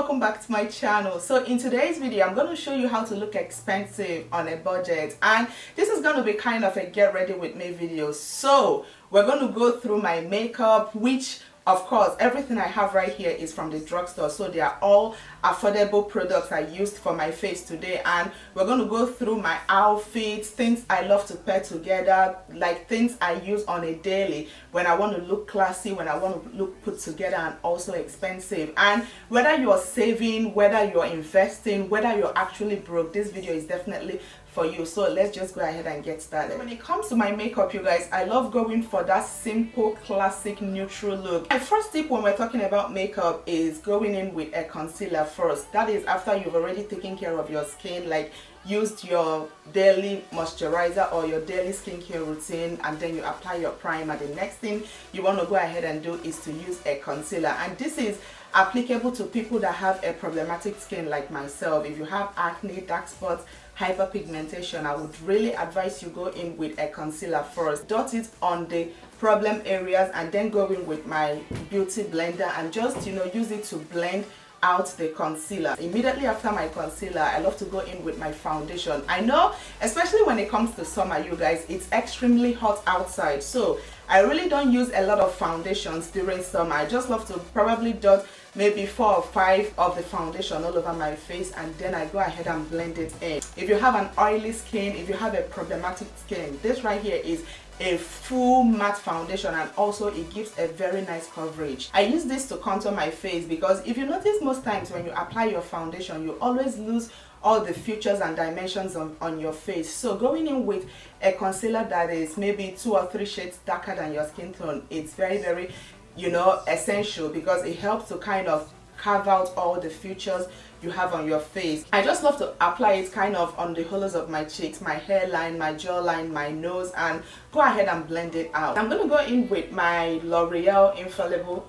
welcome back to my channel. So in today's video I'm going to show you how to look expensive on a budget, and this is going to be kind of a get ready with me video. So we're going to go through my makeup, which of course everything I have right here is from the drugstore, so they are all affordable products I used for my face today. And we're going to go through my outfits, things I love to pair together, like things I use on a daily when I want to look classy, when I want to look put together and also expensive. And whether you're saving, whether you're investing, whether you're actually broke, this video is definitely for you. So let's just go ahead and get started. When it comes to my makeup, you guys, I love going for that simple classic neutral look. My first tip when we're talking about makeup is going in with a concealer first. That is after you've already taken care of your skin, like used your daily moisturizer or your daily skincare routine, and then you apply your primer. The next thing you want to go ahead and do is to use a concealer, and this is applicable to people that have a problematic skin like myself. If you have acne, dark spots, hyperpigmentation, I would really advise you go in with a concealer first. Dot it on the problem areas and then go in with my beauty blender and just, you know, use it to blend out the concealer. Immediately after my concealer, I love to go in with my foundation. I know, especially when it comes to summer, you guys, it's extremely hot outside, so I really don't use a lot of foundations during summer. I just love to probably dot maybe 4 or 5 of the foundation all over my face, and then I go ahead and blend it in. If you have an oily skin, if you have a problematic skin, this right here is a full matte foundation, and also it gives a very nice coverage. I use this to contour my face because if you notice, most times when you apply your foundation you always lose all the features and dimensions on your face. So going in with a concealer that is maybe 2 or 3 shades darker than your skin tone, it's very, you know, essential because it helps to kind of carve out all the features you have on your face. I just love to apply it kind of on the hollows of my cheeks, my hairline, my jawline, my nose, and go ahead and blend it out. I'm going to go in with my L'Oreal Infallible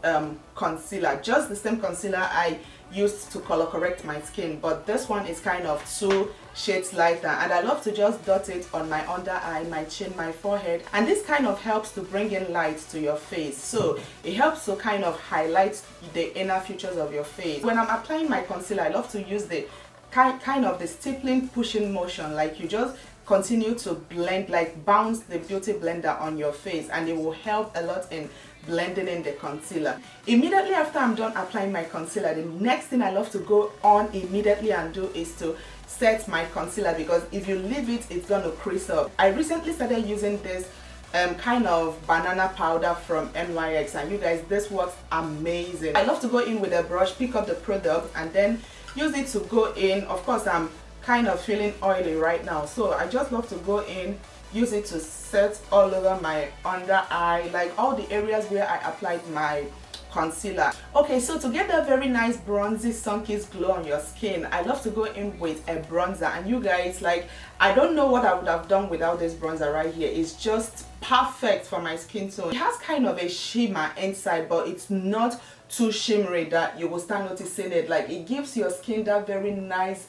concealer, just the same concealer I used to color correct my skin, but this one is kind of 2 shades lighter, and I love to just dot it on my under eye, my chin, my forehead, and this kind of helps to bring in light to your face. So it helps to kind of highlight the inner features of your face. When I'm applying my concealer, I love to use the kind of the stippling pushing motion, like you just continue to blend, like bounce the beauty blender on your face, and it will help a lot in blending in the concealer. Immediately after I'm done applying my concealer, the next thing I love to go on immediately and do is to set my concealer, because if you leave it, it's going to crease up. I recently started using this kind of banana powder from NYX, and you guys, this works amazing. I love to go in with a brush, pick up the product, and then use it to go in. Of course, I'm kind of feeling oily right now, so I just love to go in, use it to set all over my under eye, like all the areas where I applied my concealer. Okay, so to get that very nice bronzy sun-kissed glow on your skin, I love to go in with a bronzer. And you guys, like, I don't know what I would have done without this bronzer right here. It's just perfect for my skin tone. It has kind of a shimmer inside, but it's not too shimmery that you will start noticing it. Like, it gives your skin that very nice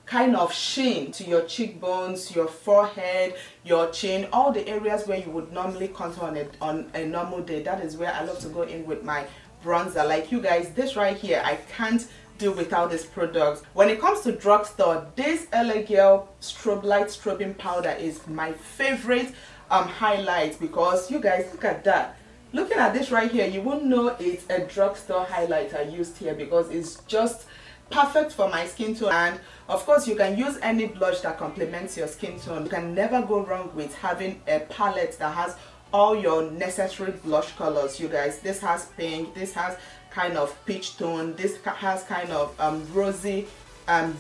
kind of sheen to your cheekbones, your forehead, your chin, all the areas where you would normally contour on a normal day. That is where I love to go in with my bronzer. Like, you guys, this right here, I can't do without this product. When it comes to drugstore, this L.A Girl strobe light strobing powder is my favorite highlight, because you guys, look at that. Looking at this right here, you won't know it's a drugstore highlighter used here, because it's just perfect for my skin tone. And of course, you can use any blush that complements your skin tone. You can never go wrong with having a palette that has all your necessary blush colors. You guys, this has pink, this has kind of peach tone, this has kind of rosy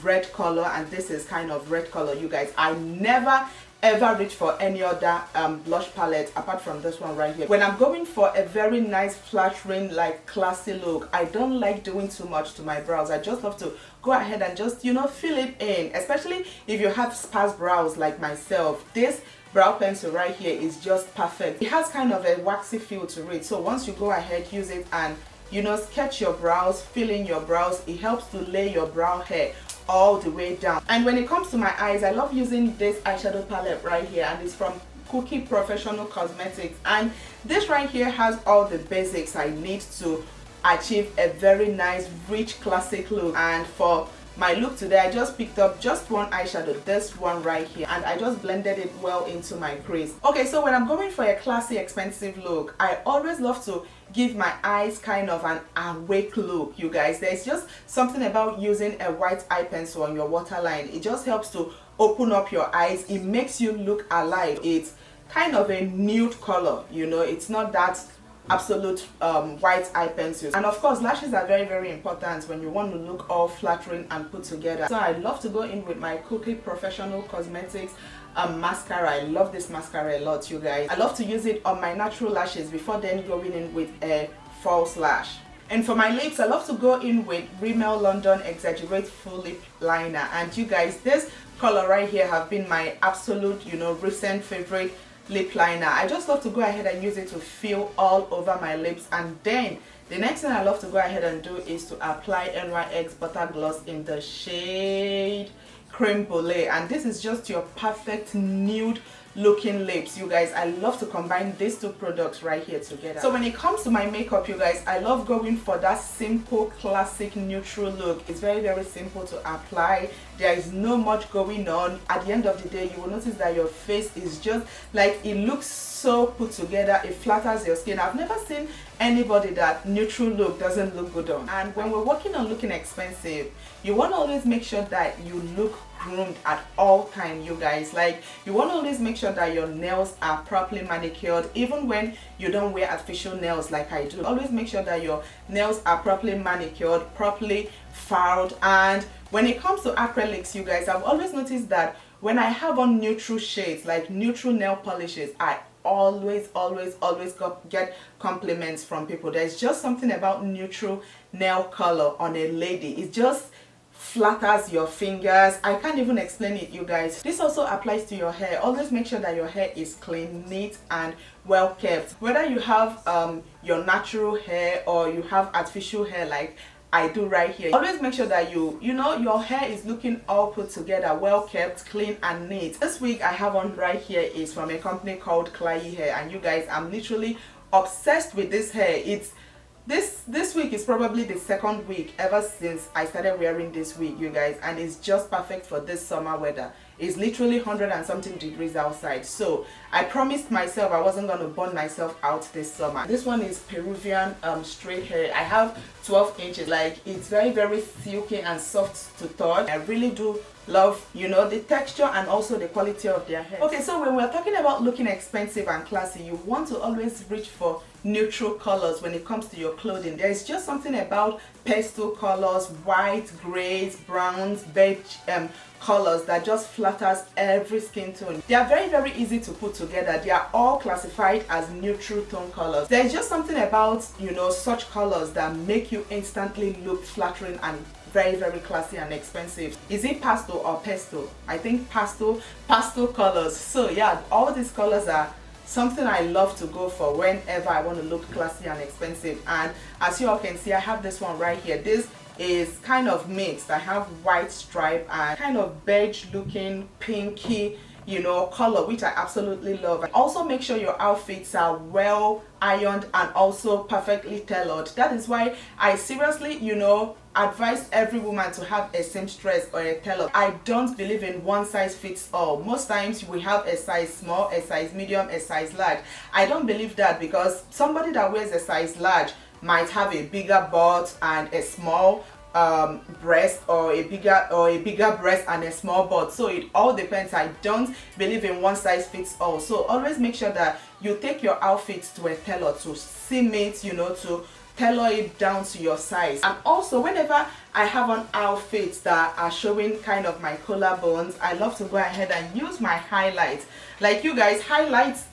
red color, and this is kind of red color. You guys, I never ever reach for any other blush palette apart from this one right here. When I'm going for a very nice flattering, like classy look, I don't like doing too much to my brows. I just love to go ahead and just, you know, fill it in, especially if you have sparse brows like myself. This brow pencil right here is just perfect. It has kind of a waxy feel to it, so once you go ahead, use it and, you know, sketch your brows, fill in your brows, it helps to lay your brow hair all the way down. And when it comes to my eyes, I love using this eyeshadow palette right here, and it's from Cookie Professional Cosmetics, and this right here has all the basics I need to achieve a very nice rich classic look. And for my look today, I just picked up just one eyeshadow, this one right here, and I just blended it well into my crease. Okay, so when I'm going for a classy expensive look, I always love to give my eyes kind of an awake look, you guys. There's just something about using a white eye pencil on your waterline. It just helps to open up your eyes. It makes you look alive. It's kind of a nude color, you know, it's not that absolute white eye pencils. And of course, lashes are very, very important when you want to look all flattering and put together. So I love to go in with my Cookie Professional Cosmetics mascara. I love this mascara a lot, you guys. I love to use it on my natural lashes before then going in with a false lash. And for my lips, I love to go in with Rimmel London Exaggerate Full Lip Liner. And you guys, this color right here have been my absolute, you know, recent favorite lip liner. I just love to go ahead and use it to fill all over my lips. And then the next thing I love to go ahead and do is to apply NYX Butter Gloss in the shade Creme Brulee. And this is just your perfect nude looking lips, you guys. I love to combine these two products right here together. So when it comes to my makeup, you guys, I love going for that simple classic neutral look. It's very, very simple to apply. There is no much going on. At the end of the day, you will notice that your face is just like, it looks so put together. It flatters your skin. I've never seen anybody that neutral look doesn't look good on. And when we're working on looking expensive, you want to always make sure that you look groomed at all time, you guys. Like, you want to always make sure that your nails are properly manicured, even when you don't wear artificial nails like I do. Always make sure that your nails are properly manicured, properly filed. And when it comes to acrylics, you guys, I've always noticed that when I have on neutral shades, like neutral nail polishes, I always get compliments from people. There's just something about neutral nail color on a lady. It just flatters your fingers. I can't even explain it, you guys. This also applies to your hair. Always make sure that your hair is clean, neat, and well kept. Whether you have your natural hair or you have artificial hair like I do right here, always make sure that you know your hair is looking all put together, well kept, clean, and neat. This wig I have on right here is from a company called Klaiyi hair, and you guys, I'm literally obsessed with this hair. It's this week is probably the second week ever since I started wearing this wig, you guys, and it's just perfect for this summer weather. It's literally 100 and something degrees outside, so I promised myself I wasn't going to burn myself out this summer. This one is Peruvian straight hair. I have 12 inches. Like, it's very, very silky and soft to touch. I really do love, you know, the texture and also the quality of their hair. Okay, so when we're talking about looking expensive and classy, you want to always reach for neutral colors when it comes to your clothing. There is just something about pastel colors, white, grays, browns, beige colors that just flatters every skin tone. They are very, very easy to put together. They are all classified as neutral tone colors. There's just something about, you know, such colors that make you instantly look flattering and very, very classy and expensive. Is it pastel or pastel? I think pastel colors. So yeah, all these colors are something I love to go for whenever I want to look classy and expensive. And as you all can see, I have this one right here. This is kind of mixed. I have white stripe and kind of beige looking pinky, you know, color, which I absolutely love. And also make sure your outfits are well ironed and also perfectly tailored. That is why I seriously, you know, advise every woman to have a seamstress or a tailor. I don't believe in one size fits all. Most times we have a size small, a size medium, a size large. I don't believe that, because somebody that wears a size large might have a bigger butt and a small breast, or a bigger breast and a small butt. So it all depends. I don't believe in one size fits all. So always make sure that you take your outfits to a tailor to seam it, you know, to tailor it down to your size. And also, whenever I have on outfits that are showing kind of my collarbones, I love to go ahead and use my highlights. Like, you guys, highlights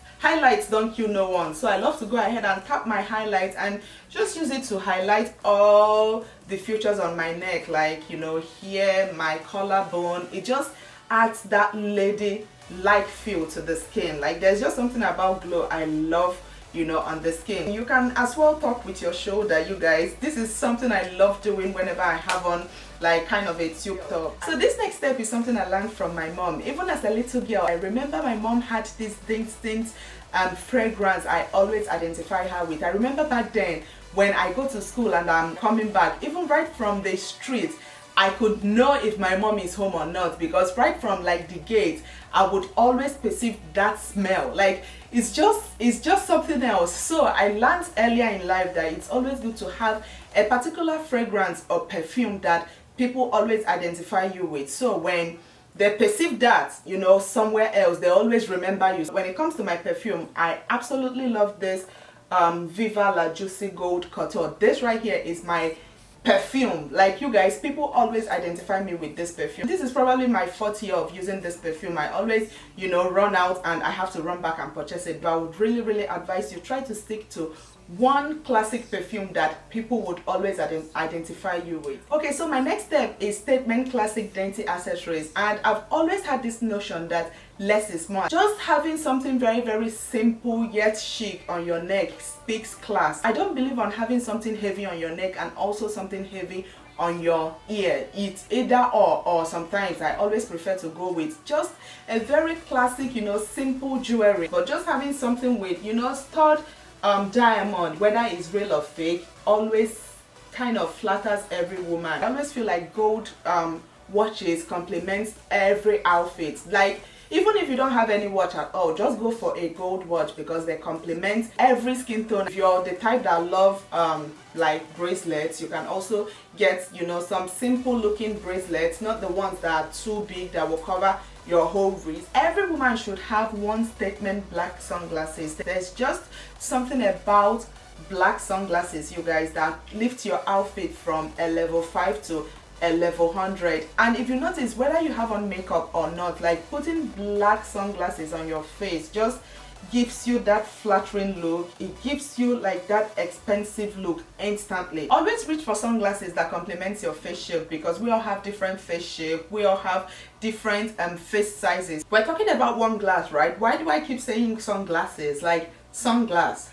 don't kill no one. So I love to go ahead and tap my highlights and just use it to highlight all the features on my neck, like, you know, here, my collarbone. It just adds that lady like feel to the skin. Like, there's just something about glow I love you know, on the skin. You can as well talk with your shoulder, you guys. This is something I love doing whenever I have on like kind of a tube top. So this next step is something I learned from my mom. Even as a little girl, I remember my mom had this distinct fragrance I always identify her with. I remember back then when I go to school and I'm coming back, even right from the street, I could know if my mom is home or not, because right from like the gate, I would always perceive that smell. Like it's just something else. So I learned earlier in life that it's always good to have a particular fragrance or perfume that people always identify you with. So when they perceive that, you know, somewhere else, they always remember you. When it comes to my perfume, I absolutely love this Viva La Juicy Gold Couture. This right here is my perfume. Like you guys, people always identify me with this perfume. This is probably my 4th year of using this perfume. I always, you know, run out and I have to run back and purchase it. But I would really advise you, try to stick to one classic perfume that people would always identify you with. Okay, so my next step is Statement Classic Dainty Accessories, and I've always had this notion that less is more. Just having something very simple yet chic on your neck speaks class. I don't believe on having something heavy on your neck and also something heavy on your ear. It's either or sometimes I always prefer to go with just a very classic, you know, simple jewelry. But just having something with, you know, stud diamond, whether it's real or fake, always kind of flatters every woman. I always feel like gold watches complements every outfit. Like even if you don't have any watch at all, just go for a gold watch because they complement every skin tone. If you're the type that love like bracelets, you can also get, you know, some simple looking bracelets, not the ones that are too big that will cover your whole wrist. Every woman should have one statement black sunglasses. There's just something about black sunglasses, you guys, that lift your outfit from a level 5 to a level 100. And if you notice, whether you have on makeup or not, like putting black sunglasses on your face just gives you that flattering look. It gives you like that expensive look instantly. Always reach for sunglasses that complements your face shape, because we all have different face shape, we all have different face sizes. We're talking about one glass, right? Why do I keep saying sunglasses? Like sunglass.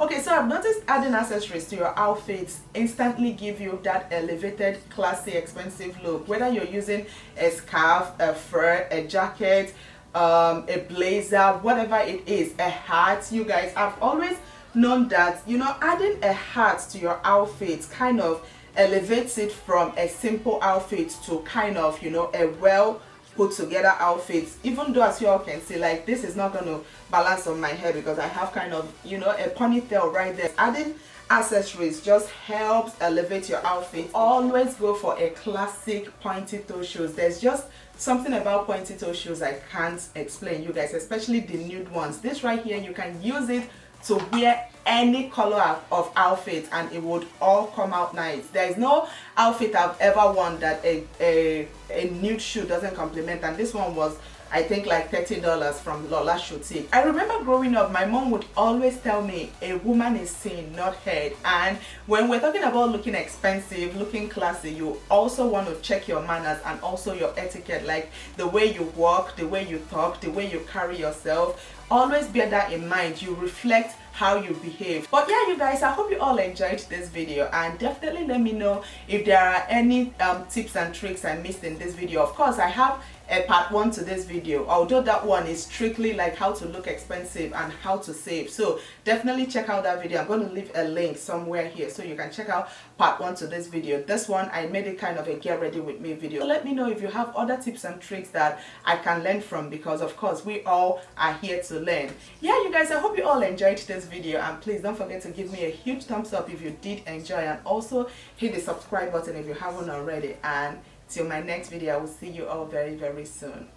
Okay, so I've noticed adding accessories to your outfits instantly give you that elevated, classy, expensive look. Whether you're using a scarf, a fur, a jacket, a blazer, whatever it is, a hat, you guys, I've always known that, you know, adding a hat to your outfit kind of elevates it from a simple outfit to kind of, you know, a well put together outfits. Even though, as you all can see, like this is not going to balance on my hair because I have kind of, you know, a ponytail right there. Adding accessories just helps elevate your outfit. Always go for a classic pointy toe shoes. There's just something about pointy toe shoes I can't explain, you guys, especially the nude ones. This right here, you can use it to wear any color of outfit and it would all come out nice. There is no outfit I've ever worn that a nude shoe doesn't complement, and this one was, I think, like $30 from Lola Shoutique. I remember growing up, my mom would always tell me a woman is seen, not heard. And when we're talking about looking expensive, looking classy, you also want to check your manners and also your etiquette, like the way you walk, the way you talk, the way you carry yourself. Always bear that in mind. You reflect how you behave. But yeah, you guys, I hope you all enjoyed this video, and definitely let me know if there are any tips and tricks I missed in this video. Of course, I have a part 1 to this video, although that one is strictly like how to look expensive and how to save. So definitely check out that video. I'm going to leave a link somewhere here so you can check out part 1 to this video. This one, I made it kind of a get ready with me video. So let me know if you have other tips and tricks that I can learn from, because of course we all are here to learn. Yeah, you guys, I hope you all enjoyed this video, and please don't forget to give me a huge thumbs up if you did enjoy, and also hit the subscribe button if you haven't already. And till my next video, I will see you all very soon.